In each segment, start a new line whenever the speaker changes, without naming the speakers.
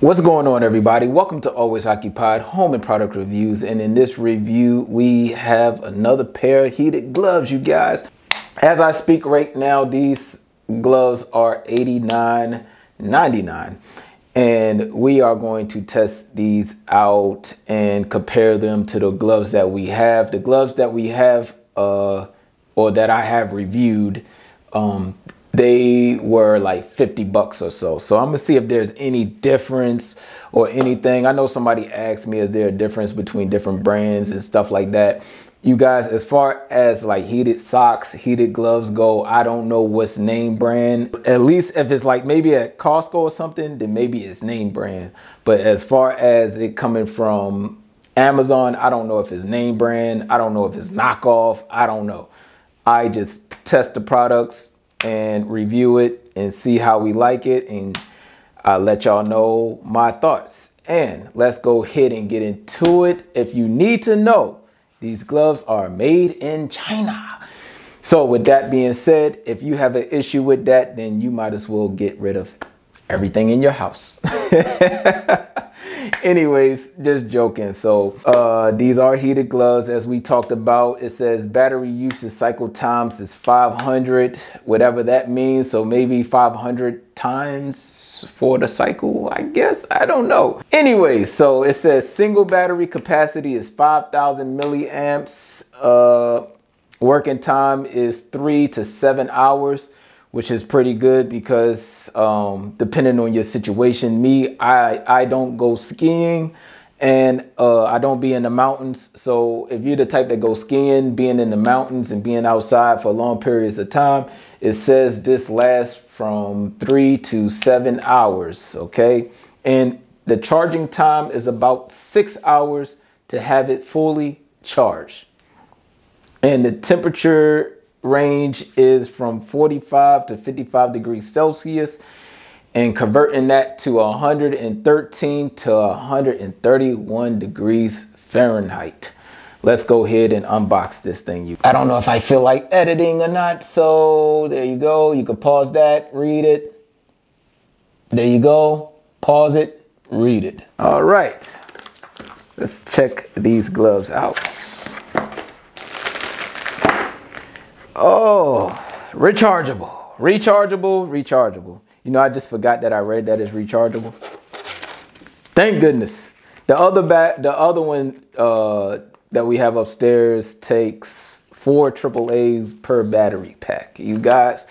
What's going on, everybody? Welcome to Always Occupied Home and Product Reviews, and in this review we have another pair of heated gloves, you guys. As I speak right now, these gloves are $89.99, and we are going to test these out and compare them to the gloves that we have. The gloves that we have or that I have reviewed, they were like 50 bucks or so. So I'm gonna see if there's any difference or anything. I know somebody asked me, is there a difference between different brands and stuff like that? You guys, as far as like heated socks, heated gloves go, I don't know what's name brand. At least if it's like maybe at Costco or something, then maybe it's name brand. But as far as it coming from Amazon, I don't know if it's name brand. I don't know if it's knockoff. I don't know. I just test the products and review it and see how we like it, and I'll let y'all know my thoughts. And let's go ahead and get into it. If you need to know, these gloves are made in China. So with that being said, if you have an issue with that, then you might as well get rid of everything in your house. Anyways, just joking. So these are heated gloves, as we talked about. It says battery usage cycle times is 500, whatever that means. So maybe 500 times for the cycle, I guess. I don't know. Anyway, so it says single battery capacity is 5,000 milliamps. Working time is 3 to 7 hours, which is pretty good because depending on your situation, I don't go skiing, and I don't be in the mountains. So if you're the type that goes skiing, being in the mountains and being outside for long periods of time, it says this lasts from 3 to 7 hours, okay? And the charging time is about 6 hours to have it fully charged. And the temperature range is from 45 to 55 degrees Celsius, and converting that to 113 to 131 degrees Fahrenheit. Let's go ahead and unbox this thing. I don't know if I feel like editing or not, so there you go. You can pause that, read it. There you go. Pause it, read it. All right, let's check these gloves out. Oh, rechargeable. You know, I just forgot that I read that it's rechargeable. Thank goodness. The other one that we have upstairs takes 4 AAAs per battery pack. You guys,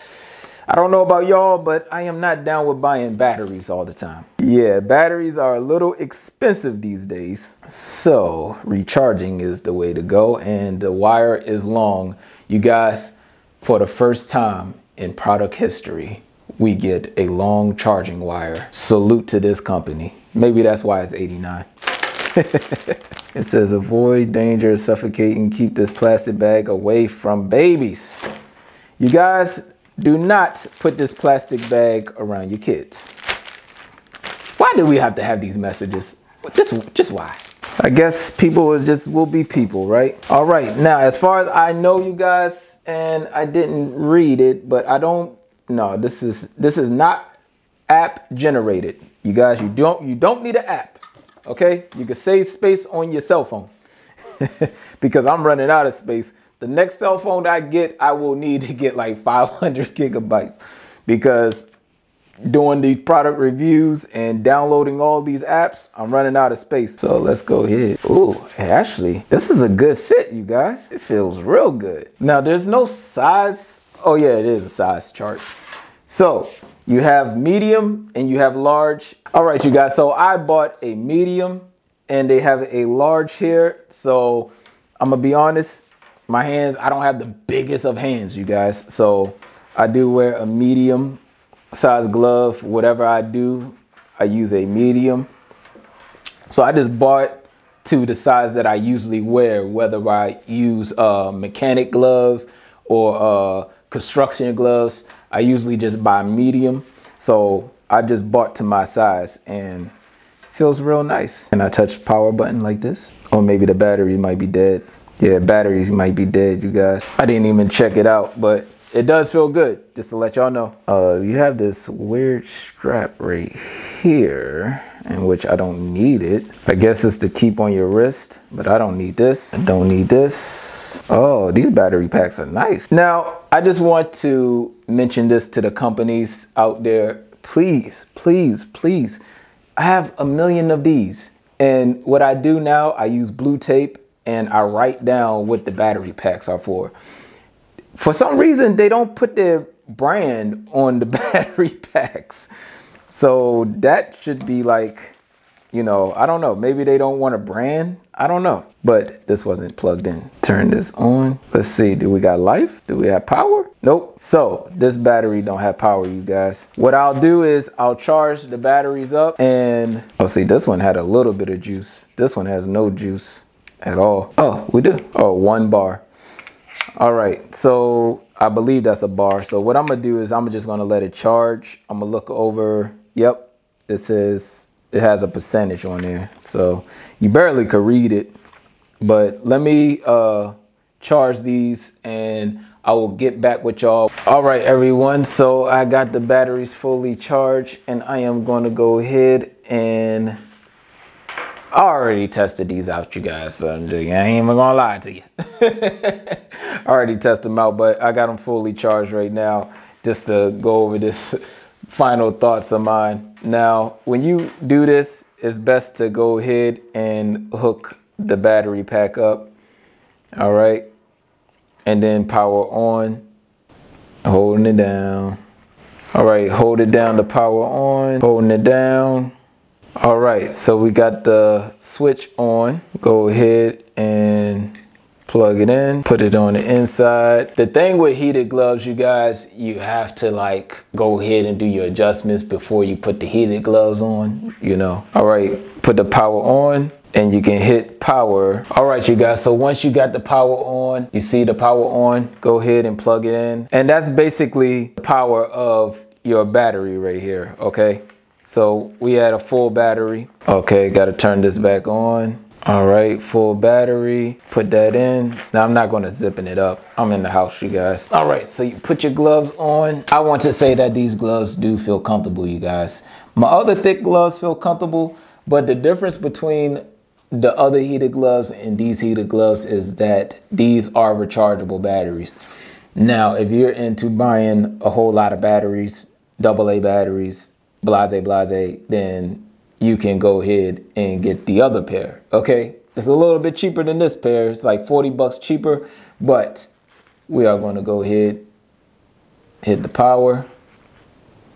I don't know about y'all, but I am not down with buying batteries all the time. Yeah, batteries are a little expensive these days. So recharging is the way to go, and the wire is long. You guys, for the first time in product history, we get a long charging wire. Salute to this company. Maybe that's why it's 89. It says avoid danger, suffocating, keep this plastic bag away from babies. You guys, do not put this plastic bag around your kids. Why do we have to have these messages? Just why? I guess people will be people, right? All right, now as far as I know, you guys, and I didn't read it, but I don't know. This is not app generated. You guys, you don't need an app. Okay, you can save space on your cell phone because I'm running out of space. The next cell phone that I get, I will need to get like 500 gigabytes because doing these product reviews and downloading all these apps, I'm running out of space. So let's go ahead. Ooh, actually, this is a good fit, you guys. It feels real good. Now there's no size. Oh yeah, it is a size chart. So you have medium and you have large. All right, you guys, so I bought a medium and they have a large here. So I'm gonna be honest, my hands, I don't have the biggest of hands, you guys. So I do wear a medium size glove. Whatever I do, I use a medium. So I just bought to the size that I usually wear, whether I use mechanic gloves or construction gloves. I usually just buy medium. So I just bought to my size and it feels real nice. And I touch power button like this, or maybe the battery might be dead. Yeah, batteries might be dead, you guys. I didn't even check it out, but it does feel good, just to let y'all know. You have this weird strap right here. in which I don't need it. I guess it's to keep on your wrist, but I don't need this. I don't need this. Oh, these battery packs are nice. Now, I just want to mention this to the companies out there. Please, please, please. I have a million of these. And what I do now, I use blue tape and I write down what the battery packs are for. For some reason, they don't put their brand on the battery packs. So that should be like, you know, I don't know. Maybe they don't want a brand. I don't know. But this wasn't plugged in. Turn this on. Let's see. Do we got life? Do we have power? Nope. So this battery don't have power, you guys. What I'll do is I'll charge the batteries up and, oh, see, this one had a little bit of juice. This one has no juice at all. Oh, we do. Oh, 1 bar. All right. So I believe that's a bar. So what I'm going to do is I'm just going to let it charge. I'm going to look over. Yep. It says it has a percentage on there. So you barely could read it. But let me charge these and I will get back with y'all. All right, everyone. So I got the batteries fully charged and I am going to go ahead and I already tested these out, you guys. So I ain't even gonna lie to you. I already tested them out, but I got them fully charged right now just to go over this final thoughts of mine. Now, when you do this, it's best to go ahead and hook the battery pack up. All right. And then power on, holding it down. All right, hold it down to power on, holding it down. All right, so we got the switch on. Go ahead and plug it in, put it on the inside. The thing with heated gloves, you guys, you have to like go ahead and do your adjustments before you put the heated gloves on, you know. All right, put the power on and you can hit power. All right, you guys, so once you got the power on, you see the power on, go ahead and plug it in. And that's basically the power of your battery right here, okay? So we had a full battery. Okay, got to turn this back on. All right, full battery, put that in. Now I'm not gonna zipping it up. I'm in the house, you guys. All right, so you put your gloves on. I want to say that these gloves do feel comfortable, you guys. My other thick gloves feel comfortable, but the difference between the other heated gloves and these heated gloves is that these are rechargeable batteries. Now, if you're into buying a whole lot of batteries, AA batteries, blase, then you can go ahead and get the other pair, okay? It's a little bit cheaper than this pair. It's like 40 bucks cheaper, but we are going to go ahead, hit the power.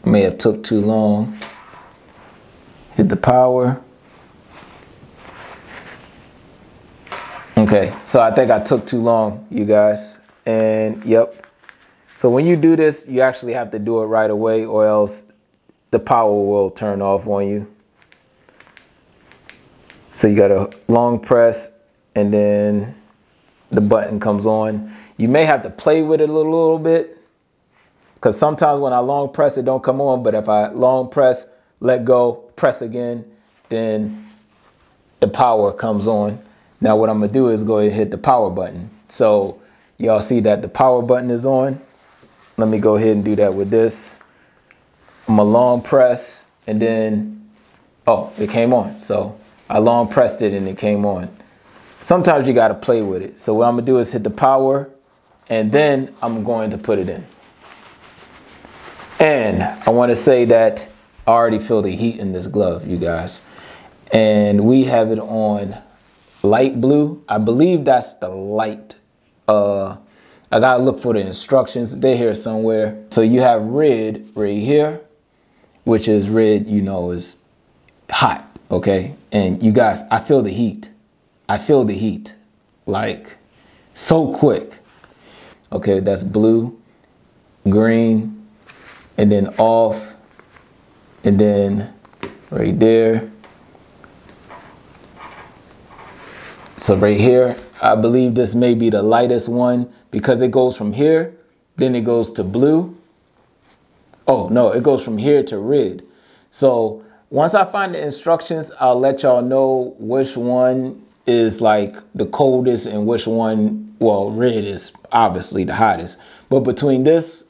May have took too long. Hit the power. Okay, so I think I took too long, you guys. And yep. So when you do this, you actually have to do it right away or else the power will turn off on you. So you got a long press and then the button comes on. You may have to play with it a little bit because sometimes when I long press, it don't come on. But if I long press, let go, press again, then the power comes on. Now what I'm gonna do is go ahead and hit the power button. So y'all see that the power button is on. Let me go ahead and do that with this. I'm gonna long press and then, oh, it came on. So I long pressed it and it came on. Sometimes you gotta play with it. So what I'm gonna do is hit the power and then I'm going to put it in. And I wanna say that I already feel the heat in this glove, you guys. And we have it on light blue. I believe that's the light. I gotta look for the instructions. They're here somewhere. So you have red right here, which is red, you know, is hot, okay? And you guys, I feel the heat. I feel the heat, like so quick. Okay, that's blue, green, and then off, and then right there. So right here, I believe this may be the lightest one because it goes from here, then it goes to blue. Oh no, it goes from here to red. So once I find the instructions, I'll let y'all know which one is like the coldest and which one, well, red is obviously the hottest. But between this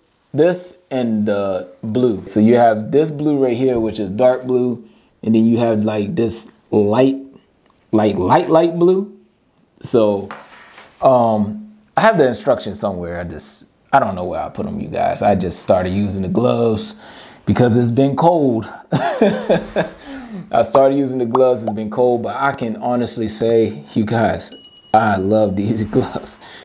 and the blue. So you have this blue right here, which is dark blue. and then you have like this light blue. So I have the instructions somewhere. I don't know where I put them, you guys. I just started using the gloves because it's been cold. I started using the gloves, it's been cold, but I can honestly say, you guys, I love these gloves.